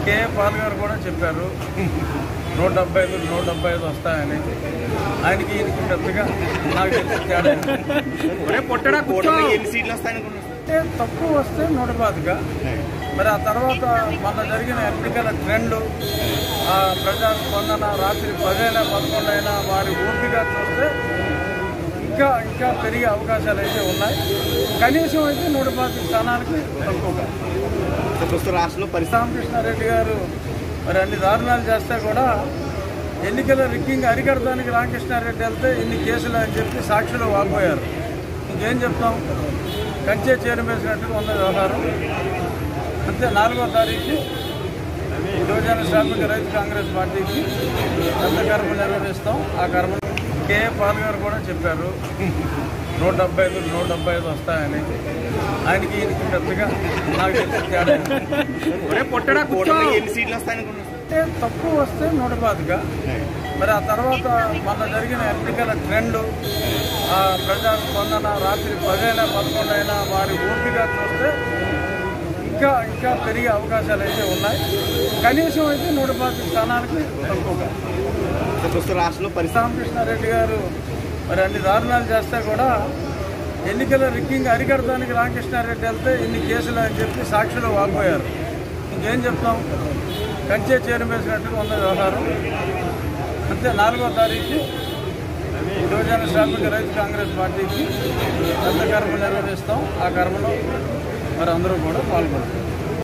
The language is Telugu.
కే పాల్ గారు కూడా చెప్పారు 175 వస్తాయని. ఆయనకి ఈయనకి పెద్దగా నాకు తెలిసి తేడా ఎన్ని సీట్లు వస్తాయనుకుంటున్నారు? తక్కువ వస్తే 125. మరి ఆ తర్వాత మొన్న జరిగిన ఎన్నికల ట్రెండ్, ఆ ప్రజా స్పందన, రాత్రి 10 అయినా 11 అయినా వారి ఓపిక చూస్తే ఇంకా పెరిగే అవకాశాలు అయితే ఉన్నాయి. కనీసం అయితే 125 స్థానాలకి తక్కువగా. రాష్ట్రంలో రామకృష్ణారెడ్డి గారు మరి అన్ని దారుణాలు చేస్తే కూడా ఎన్నికల రిగ్గింగ్ అరికడటానికి రామకృష్ణారెడ్డి వెళ్తే ఇన్ని కేసులు అని చెప్పి సాక్షులు వాపోయారు. ఇంకేం చెప్తాం? కంచే చేరమేసినట్టుగా ఉన్న వ్యవహారం. అంతే 4వ తారీఖు యువజన శ్రామిక రైతు కాంగ్రెస్ పార్టీకి పెద్ద కర్మ నిర్వహిస్తాం. ఆ కర్మలో కే పాల్ గారు కూడా చెప్పారు 175 వస్తాయని. ఆయనకి ఈయనకి పెద్దగా నాకు తెలిసి తేడా ఎన్ని సీట్లు వస్తాయనుకుంటున్నారు? తక్కువ వస్తే 125. మరి ఆ తర్వాత మొన్న జరిగిన ఎన్నికల ట్రెండ్, ఆ ప్రజా స్పందన, రాత్రి 10 అయినా 11 అయినా వారి ఓపిక చూస్తే ఇంకా పెరిగే అవకాశాలు అయితే ఉన్నాయి. కనీసం అయితే 125 స్థానాలకి తక్కువగా. రాష్ట్రంలో రామకృష్ణారెడ్డి గారు మరి అన్ని దారుణాలు చేస్తే కూడా ఎన్నికల రిగ్గింగ్ అరికడటానికి రామకృష్ణారెడ్డి వెళ్తే ఇన్ని కేసులు అని చెప్పి సాక్షులు వాపోయారు. ఇంకేం చెప్తాం? కంచే చేరమేసినట్టుగా ఉన్న వ్యవహారం. అంతే 4వ తారీఖు యువజన శ్రామిక రైతు కాంగ్రెస్ పార్టీకి పెద్ద కర్మ నిర్వహిస్తాం. ఆ కర్మలో మరి అందరూ కూడా పాల్గొంటారు.